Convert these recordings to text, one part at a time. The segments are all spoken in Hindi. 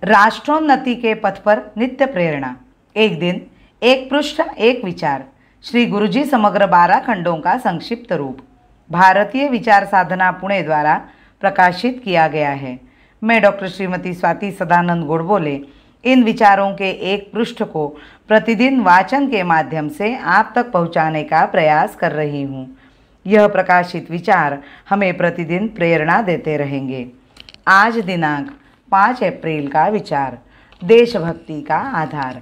राष्ट्रोन्नति के पथ पर नित्य प्रेरणा। एक दिन, एक पृष्ठ, एक विचार। श्री गुरुजी समग्र 12 खंडों का संक्षिप्त रूप भारतीय विचार साधना पुणे द्वारा प्रकाशित किया गया है। मैं डॉक्टर श्रीमती स्वाति सदानंद गोडबोले इन विचारों के एक पृष्ठ को प्रतिदिन वाचन के माध्यम से आप तक पहुंचाने का प्रयास कर रही हूं। यह प्रकाशित विचार हमें प्रतिदिन प्रेरणा देते रहेंगे। आज दिनांक 5 अप्रैल का विचार, देशभक्ति का आधार।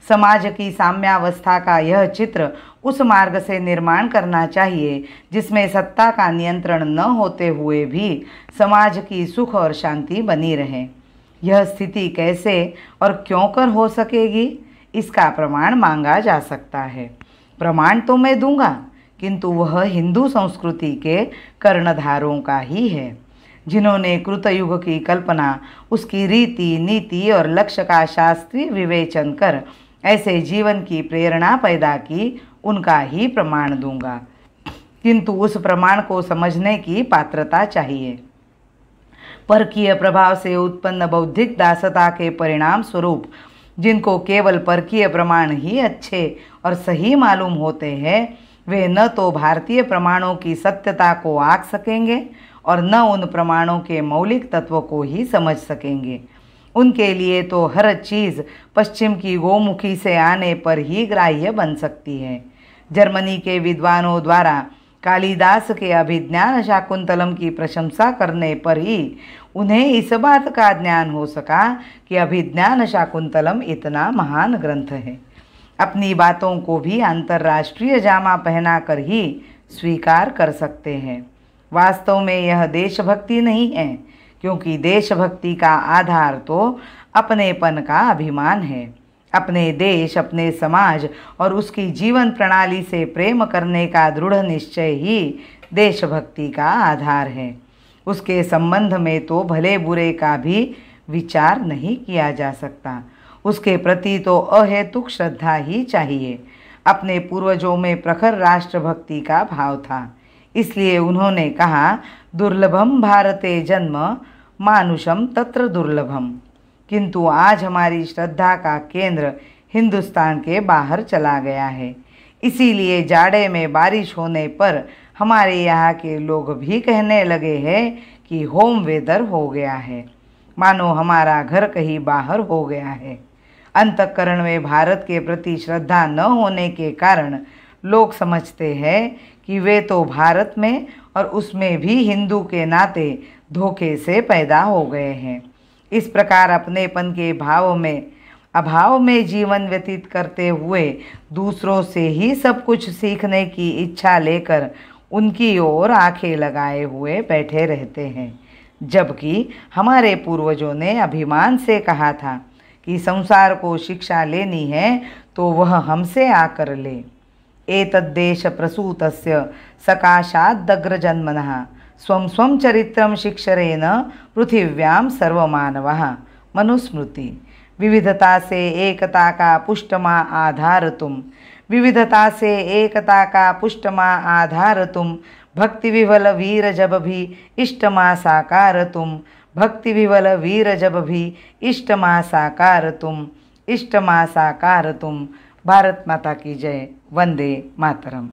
समाज की साम्यावस्था का यह चित्र उस मार्ग से निर्माण करना चाहिए जिसमें सत्ता का नियंत्रण न होते हुए भी समाज की सुख और शांति बनी रहे। यह स्थिति कैसे और क्यों कर हो सकेगी, इसका प्रमाण मांगा जा सकता है। प्रमाण तो मैं दूंगा, किंतु वह हिंदू संस्कृति के कर्णधारों का ही है, जिन्होंने कृतयुग की कल्पना, उसकी रीति नीति और लक्ष्य का शास्त्रीय विवेचन कर ऐसे जीवन की प्रेरणा पैदा की। उनका ही प्रमाण दूंगा, किंतु उस प्रमाण को समझने की पात्रता चाहिए। परकीय प्रभाव से उत्पन्न बौद्धिक दासता के परिणाम स्वरूप जिनको केवल परकीय प्रमाण ही अच्छे और सही मालूम होते हैं, वे न तो भारतीय प्रमाणों की सत्यता को आंक सकेंगे और न उन प्रमाणों के मौलिक तत्व को ही समझ सकेंगे। उनके लिए तो हर चीज़ पश्चिम की गोमुखी से आने पर ही ग्राह्य बन सकती है। जर्मनी के विद्वानों द्वारा कालिदास के अभिज्ञान शाकुंतलम की प्रशंसा करने पर ही उन्हें इस बात का ज्ञान हो सका कि अभिज्ञान शाकुंतलम इतना महान ग्रंथ है। अपनी बातों को भी अंतर्राष्ट्रीय जामा पहनाकर ही स्वीकार कर सकते हैं। वास्तव में यह देशभक्ति नहीं है, क्योंकि देशभक्ति का आधार तो अपनेपन का अभिमान है। अपने देश, अपने समाज और उसकी जीवन प्रणाली से प्रेम करने का दृढ़ निश्चय ही देशभक्ति का आधार है। उसके संबंध में तो भले बुरे का भी विचार नहीं किया जा सकता। उसके प्रति तो अहेतुक श्रद्धा ही चाहिए। अपने पूर्वजों में प्रखर राष्ट्रभक्ति का भाव था, इसलिए उन्होंने कहा, दुर्लभम भारते जन्म मानुषम तत्र दुर्लभम। किंतु आज हमारी श्रद्धा का केंद्र हिंदुस्तान के बाहर चला गया है। इसीलिए जाड़े में बारिश होने पर हमारे यहाँ के लोग भी कहने लगे हैं कि होम वेदर हो गया है, मानो हमारा घर कहीं बाहर हो गया है। अंतःकरण में भारत के प्रति श्रद्धा न होने के कारण लोग समझते हैं कि वे तो भारत में और उसमें भी हिंदू के नाते धोखे से पैदा हो गए हैं। इस प्रकार अपनेपन के अभाव में जीवन व्यतीत करते हुए दूसरों से ही सब कुछ सीखने की इच्छा लेकर उनकी ओर आंखें लगाए हुए बैठे रहते हैं, जबकि हमारे पूर्वजों ने अभिमान से कहा था कि संसार को शिक्षा लेनी है तो वह हमसे आकर ले। एतद्देश प्रसूतस्य सकाशादग्रजन्मनः स्वं स्वं चरित्रं शिक्षरेण पृथिव्यां सर्वमानवः। मनुस्मृति। विविधता से एकता का पुष्टमा आधार तुम, विविधता से एकता का पुष्टमा आधार तुम, भक्ति विवल वीर जब भी इष्टमा साकार तुम, भक्ति विवल वीर जब भी इष्टमा साकार तुम, इष्टमा साकार तुम। भारत माता की जय। वंदे मातरम।